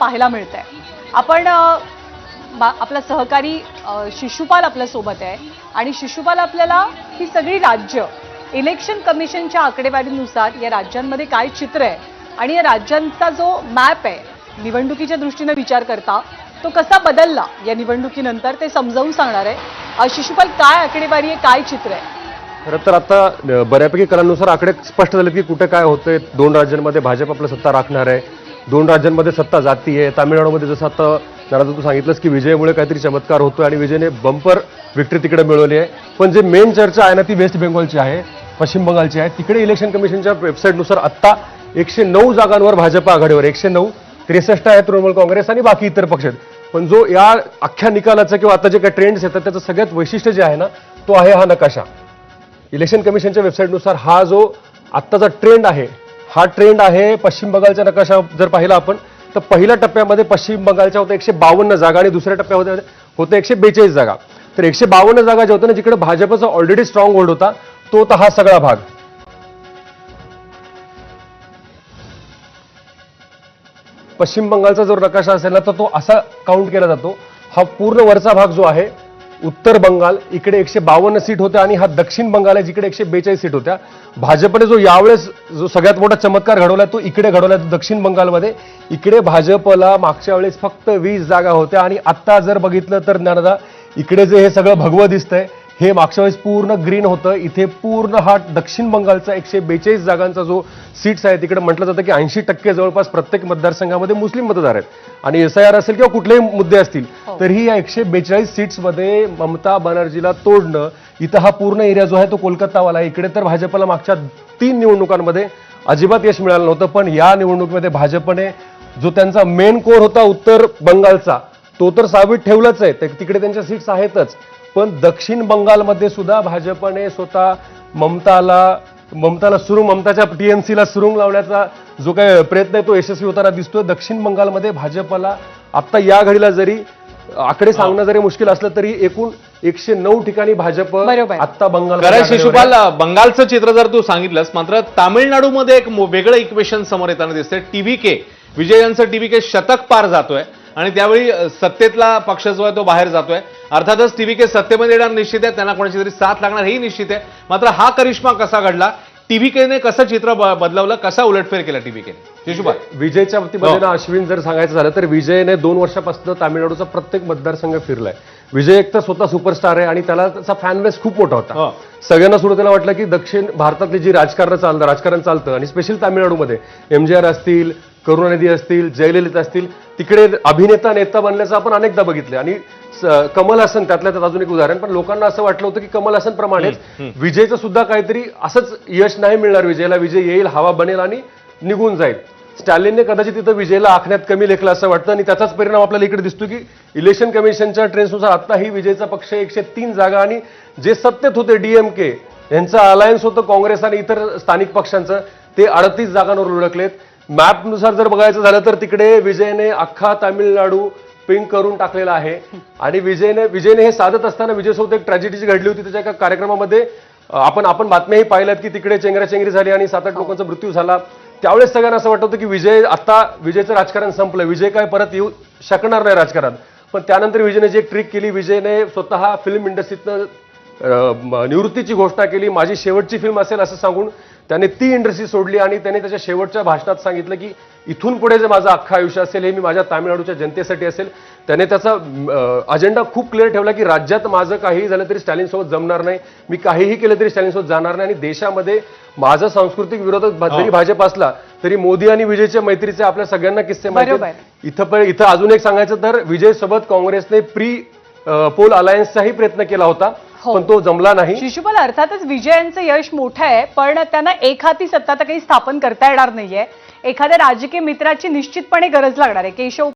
पाहायला मिळतंय. आपण आपला सहकारी शिशुपाल आपल्या सोबत आहे आणि शिशुपाल आपल्याला ही सगळी राज्य इलेक्शन कमिशनच्या आकडेवारीनुसार या राज्यांमध्ये काय चित्र आहे आणि या राज्यांचा जो मॅप आहे निवडणुकीच्या दृष्टीने विचार करता तो कसा बदलला या निवडणुकीनंतर ते समजावून सांगणार आहे. शिशुपाल, काय आकडेवारी आहे, काय चित्र आहे? खरं तर आता बऱ्यापैकी कलांनुसार आकडे स्पष्ट झाले की कुठे काय होतंय. 2 राज्यांमध्ये भाजप आपलं सत्ता राखणार आहे, 2 राज्यांमध्ये सत्ता जाती आहे. तामिळनाडूमध्ये जसं आता जरा तू सांगितलंस की विजयमुळे काहीतरी चमत्कार होतोय आणि विजयने बंपर विक्ट्री तिकडे मिळवली आहे. पण जे मेन चर्चा आहे ना ती वेस्ट बेंगॉलची आहे, पश्चिम बंगालची आहे. तिकडे इलेक्शन कमिशनच्या वेबसाईटनुसार आत्ता 109 जागांवर भाजप आघाडीवर, 109, 63 आहे तृणमूल काँग्रेस आणि बाकी इतर पक्ष आहेत. पण जो या अख्ख्या निकालाचं किंवा आता जे काही ट्रेंड्स येतात त्याचं सगळ्यात वैशिष्ट्य जे आहे ना तो आहे हा नकाशा. इलेक्शन कमिशनच्या वेबसाईटनुसार हा जो आत्ताचा ट्रेंड आहे हा ट्रेंड आहे पश्चिम बंगालचा नकाशा. जर पाहिला आपण तर पहिल्या टप्प्यामध्ये पश्चिम बंगालच्या होत्या 152 जागा आणि दुसऱ्या टप्प्यामध्ये होत्या 142 जागा. तर 152 जागा ज्या होत्या ना जिकडे भाजपचा ऑलरेडी स्ट्रॉंग होल्ड होता तो होता हा सगळा भाग. पश्चिम बंगालचा जो नकाशा असेल ना तर तो असा काउंट केला जातो. हा पूर्ण वरचा भाग जो आहे उत्तर बंगाल इकडे 152 सीट होत्या आणि हा दक्षिण बंगाल आहे जिकडे 142 सीट होत्या. भाजपने जो यावेळेस जो सगळ्यात मोठा चमत्कार घडवला तो इकडे घडवला दक्षिण बंगालमध्ये. इकडे भाजपला मागच्या वेळेस फक्त 20 जागा होत्या आणि आता जर बघितलं तर ज्ञानदा इकडे जे हे सगळं भगवं दिसतंय हे मागच्या वेळेस पूर्ण ग्रीन होतं. इथे पूर्ण हा दक्षिण बंगालचा 142 जागांचा जो सीट्स आहे तिकडे म्हटलं जातं की 80% जवळपास प्रत्येक मतदारसंघामध्ये मुस्लिम मतदार आहेत आणि SIR असेल किंवा कुठलेही मुद्दे असतील तरीही या 142 सीट्समध्ये ममता बॅनर्जीला तोडणं. इथं हा पूर्ण एरिया जो आहे तो कोलकातावाला आहे. इकडे तर भाजपला मागच्या 3 निवडणुकांमध्ये अजिबात यश मिळालं नव्हतं. पण या निवडणुकीमध्ये भाजपने जो त्यांचा मेन कोर होता उत्तर बंगालचा तो तर साबित ठेवलाच आहे. तिकडे त्यांच्या सीट्स आहेतच. पण दक्षिण बंगालमध्ये सुद्धा भाजपने स्वतः ममताला सुरुंग, ममताच्या TMCला सुरुंग लावण्याचा जो काही प्रयत्न आहे तो यशस्वी होताना दिसतोय. दक्षिण बंगालमध्ये भाजपला आता या घडीला जरी आकडे सांगणं जरी मुश्किल असलं तरी एकूण 109 ठिकाणी भाजप आता बंगाल. शिशुपाल, बंगालचं चित्र जर तू सांगितलंस मात्र तामिळनाडूमध्ये एक वेगळं इक्वेशन समोर येताना दिसतंय. TVK विजय यांचं TVK शतक पार जातोय आणि त्यावेळी सत्तेतला पक्ष जो आहे तो बाहेर जातोय. अर्थातच TVK सत्तेमध्ये येणार निश्चित आहे, त्यांना कोणाची तरी साथ लागणार हेही निश्चित आहे. मात्र हा करिश्मा कसा घडला, TVKने कसं चित्र बदलवलं, कसा उलटफेर केला TVKने? शिशुपाल, विजयच्या बाबतीमध्ये ना अश्विन जर सांगायचं झालं तर विजयने 2 वर्षापासून तामिळनाडूचा प्रत्येक मतदारसंघ फिरलाय. विजय एक तर स्वतः सुपरस्टार आहे आणि त्याला त्याचा फॅन बेस खूप मोठा होता. सगळ्यांना सुरुवातीला वाटलं की दक्षिण भारतातली जी राजकारण चालतं आणि स्पेशली तामिळनाडूमध्ये MJR असतील, करुणानिधी असतील, जयललिता असतील, तिकडे अभिनेता नेता बनल्याचं आपण अनेकदा बघितलं. आणि कमल हसन त्यातल्या त्यात अजून एक उदाहरण. पण लोकांना असं वाटलं होतं की कमल हसन प्रमाणेच विजयचं सुद्धा काहीतरी असंच यश नाही मिळणार विजयला. विजय येईल, हवा बनेल आणि निघून जाईल. स्टॅलिनने कदाचित तिथं विजयला आखण्यात कमी लेखलं असं वाटतं आणि त्याचाच परिणाम आपल्याला इकडे दिसतो की इलेक्शन कमिशनच्या ट्रेंड्सनुसार आताही विजयचा पक्ष 103 जागा आणि जे सत्तेत होते DMK यांचं अलायन्स होतं काँग्रेस आणि इतर स्थानिक पक्षांचं ते 38 जागांवर लुडकलेत. मॅपनुसार जर बघायचं झालं तर तिकडे विजयने अख्खा तामिळनाडू पिंक करून टाकलेला आहे. आणि विजयने हे साधत असताना विजयसोबत एक ट्रॅजेडी घडली होती. त्याच्या एका कार्यक्रमामध्ये आपण बातम्याही पाहिल्यात की तिकडे चेंगराचेंगरी झाली आणि 7-8 लोकांचा मृत्यू झाला. त्यावेळेस सगळ्यांना असं वाटत होतं की विजयचं राजकारण संपलं, विजय काय परत येऊ शकणार नाही राजकारणात. पण त्यानंतर विजयने जी एक ट्रिक केली, विजयने स्वतः फिल्म इंडस्ट्रीतनं निवृत्तीची घोषणा केली. माझी शेवटची फिल्म असेल असं सांगून त्याने ती इंडस्ट्री सोडली आणि त्याने त्याच्या शेवटच्या भाषणात सांगितलं की इथून पुढे जे माझं अख्खं आयुष्य असेल हे मी माझ्या तामिळनाडूच्या जनतेसाठी असेल. त्याने त्याचा अजेंडा खूप क्लिअर ठेवला की राज्यात माझं काहीही झालं तरी स्टॅलिनसोबत जमणार नाही, मी काहीही केलं तरी स्टॅलिनसोबत जाणार नाही आणि देशामध्ये माझा सांस्कृतिक विरोधक जरी भाजप असला तरी मोदी आणि विजयच्या मैत्रीचे आपल्या सगळ्यांना किस्से माहिती. इथं अजून एक सांगायचं तर विजय सोबत काँग्रेसने प्री पोल अलायन्सचाही प्रयत्न केला होता पण तो जमला नाही. शिशुपाल, अर्थातच विजयांचं यश मोठं आहे पण त्यांना एक हाती सत्ता तर काही स्थापन करता येणार नाहीये. एखाद्या राजकीय मित्राची निश्चितपणे गरज लागणार आहे. केशव